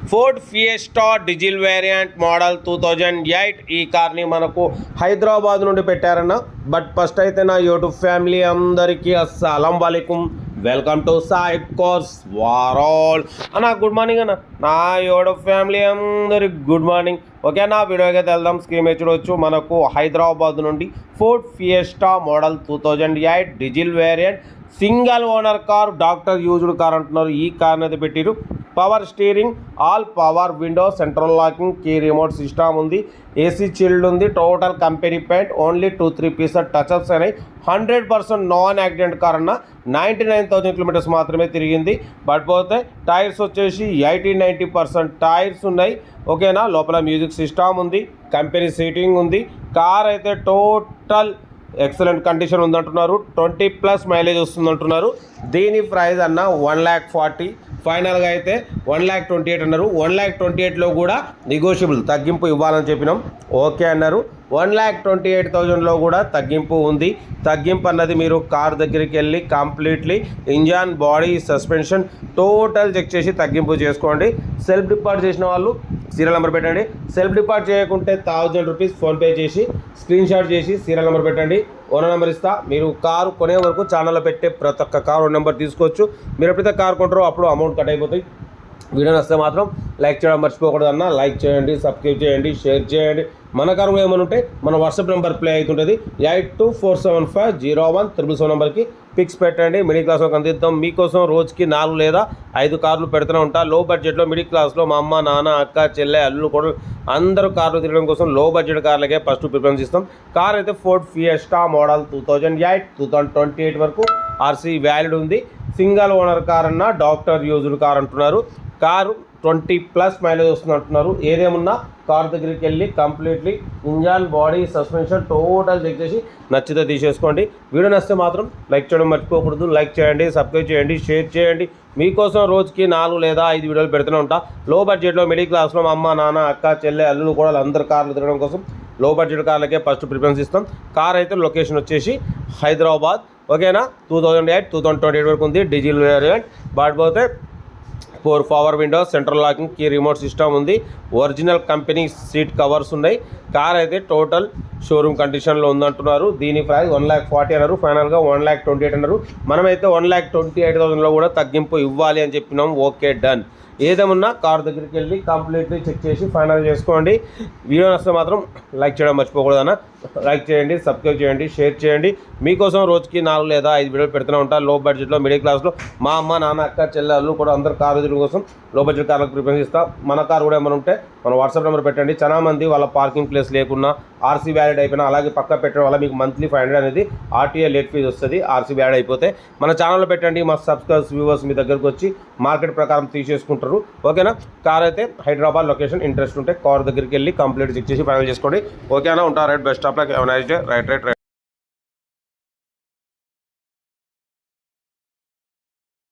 Ford fiesta diesel variant model 2008 ఈ కార్ని మనకు హైదరాబాద్ నుండి పెట్టారన్న. బట్ ఫస్ట్ అయితే నా యూట్యూబ్ ఫ్యామిలీ అందరికీ అస్సలం వాలేకుమ్, welcome to Saib cars world అన్న. గుడ్ మార్నింగ్ అన్న, నా యూట్యూబ్ ఫ్యామిలీ అందరికి గుడ్ మార్నింగ్. ఓకే అన్న, వీడియోకి అయితే వెళ్దాం. స్క్రీన్ చూడవచ్చు, మనకు హైదరాబాద్ నుండి Ford Fiesta model 2008 diesel variant single owner car, doctor used car అంటున్నారు. ఈ కార్ని అయితే పెట్టిరు. Power steering, all power window, central locking, key remote system ఉంది, ఏసీ చిల్డ్ ఉంది. Total company paint, only 2-3 pieces touchups అయినాయి. 100% నాన్ యాక్సిడెంట్ కార్ అన్న. 99,000 kilometres మాత్రమే తిరిగింది. బట్ పోతే టైర్స్ వచ్చేసి 80-90% టైర్స్ ఉన్నాయి. ఓకేనా, లోపల మ్యూజిక్ సిస్టమ్ ఉంది, కంపెనీ సీటింగ్ ఉంది. కార్ అయితే టోటల్ ఎక్సలెంట్ కండిషన్ ఉందంటున్నారు. 20+ మైలేజ్ వస్తుందంటున్నారు. దీని ప్రైస్ అన్న 1,40,000. ఫైనల్గా అయితే 1,28,000 అన్నారు. 1,28,000లో కూడా నెగోషియబుల్, తగ్గింపు ఇవ్వాలని చెప్పినాం. ఓకే అన్నారు. 1,28,000లో కూడా తగ్గింపు ఉంది. తగ్గింపు అన్నది మీరు కార్ దగ్గరికి వెళ్ళి completely engine, body, suspension total check చేసి తగ్గింపు చేసుకోండి. సెల్ఫ్ డిపార్ట్ చేసిన వాళ్ళు సీరియల్ నెంబర్ పెట్టండి. సెల్ఫ్ డిపార్ట్ చేయకుంటే 1,000 రూపీస్ ఫోన్పే చేసి స్క్రీన్ షాట్ చేసి సీరియల్ నెంబర్ పెట్టండి. ఓనర్ నెంబర్ ఇస్తా. మీరు కారు కొనే వరకు ఛానల్లో పెట్టే ప్రతి ఒక్క కారు నెంబర్ తీసుకోవచ్చు. మీరు ఎప్పుడైతే కారు కొంటారో అప్పుడు అమౌంట్ కట్ అయిపోతాయి. వీడియో నచ్చితే మాత్రం లైక్ చేయడం మర్చిపోకూడదు అన్న. లైక్ చేయండి, సబ్స్క్రైబ్ చేయండి, షేర్ చేయండి. మన కారు ఏమైనా ఉంటే మన వాట్సాప్ నెంబర్ ప్లే అవుతుంటుంది. 8247501777 నెంబర్కి పిక్స్ పెట్టండి. మిడిల్ క్లాస్లో అందిద్దాం మీకోసం. రోజుకి 4 లేదా 5 కార్లు పెడుతూనే ఉంటా. లో బడ్జెట్లో మిడిల్ క్లాస్లో మా అమ్మ, నాన్న, అక్క, చెల్లె, అల్లు కూడా అందరూ కార్లు తిరగడం కోసం లో బడ్జెట్ కార్లకే ఫస్ట్ ప్రిఫరెన్స్ ఇస్తాం. కార్ అయితే ఫోర్డ్ ఫియెస్టా మోడల్ 2008, 2028 వరకు ఆర్సీ వ్యాలిడ్ ఉంది. సింగల్ ఓనర్ కార్ అన్న, డాక్టర్ యూజ్డ్ కార్ అంటున్నారు. కారు 20+ మైలేజ్ వస్తుంది అంటున్నారు. ఏదేమున్నా కార్ దగ్గరికి వెళ్ళి completely engine, body, suspension total check చేసి నచ్చితే తీసేసుకోండి. వీడియో నచ్చితే మాత్రం లైక్ చేయడం మర్చిపోకూడదు. లైక్ చేయండి, సబ్స్క్రైబ్ చేయండి, షేర్ చేయండి. మీకోసం రోజుకి 4 లేదా 5 వీడియోలు పెడుతూనే ఉంటా. లో బడ్జెట్లో మిడిల్ క్లాస్లో మా అమ్మ, నాన్న, అక్క, చెల్లె, అల్లులు కూడా అందరు కార్లు తిరగడం కోసం లో బడ్జెట్ కార్లకే ఫస్ట్ ప్రిఫరెన్స్ ఇస్తాం. కార్ అయితే లొకేషన్ వచ్చేసి హైదరాబాద్. ఓకేనా, 2008, 2028 వరకు ఉంది. Diesel variant. బాడిపోతే 4 power windows, central locking, key remote system ఉంది. ఒరిజినల్ కంపెనీ సీట్ కవర్స్ ఉన్నాయి. కార్ అయితే టోటల్ షోరూమ్ కండిషన్లో ఉందంటున్నారు. దీని ప్రైస్ 1,40,000 అన్నారు. ఫైనల్గా 1,28,000 అన్నారు. మనమైతే 1,28,000లో కూడా తగ్గింపు ఇవ్వాలి అని చెప్పినాం. Okay, done. ఏదేమన్నా కార్ దగ్గరికి వెళ్ళి కంప్లీట్లీ చెక్ చేసి ఫైనల్ చేసుకోండి. వీడియో నచ్చితే మాత్రం లైక్ చేయడం మర్చిపోకూడదు అన్న. లైక్ చేయండి, సబ్స్క్రైబ్ చేయండి, షేర్ చేయండి. మీకోసం రోజుకి 4 లేదా 5 వీడియోలు పెడుతూనే ఉంటాను. లో బడ్జెట్లో మిడిల్ క్లాస్లో మా అమ్మ, నాన్న, అక్క, చెల్లెళ్ళు కూడా అందరు కారు తిరగడం కోసం లో బడ్జెట్ కార్లకు ప్రిఫరెన్స్ ఇస్తాం. మన కారు కూడా ఏమైనా ఉంటే మన వాట్సాప్ నెంబర్ పెట్టండి. చాలా మంది వాళ్ళ పార్కింగ్ ప్లేస్ లేకున్నా, ఆర్సీ వ్యాలిడ్ అయిపోయినా అలాగే పక్క పెట్టడం వల్ల మీకు మంత్లీ 500 అనేది ఆర్టీఏ లేట్ ఫీజు వస్తుంది. ఆర్సీ వ్యాలిడ్ అయిపోతే మన ఛానల్లో పెట్టండి. మా సబ్స్క్రైబర్స్, వ్యూవర్స్ మీ దగ్గరకు వచ్చి మార్కెట్ ప్రకారం తీసేసుకుంటారు. ఓకేనా, కార్ అయితే హైదరాబాద్ లొకేషన్. ఇంట్రెస్ట్ ఉంటే కార్ దగ్గరికి వెళ్ళి కంప్లీట్ చెక్ చేసి ఫైనల్ చేసుకోండి. ఓకేనా, ఉంటారు. Right, best of luck, right.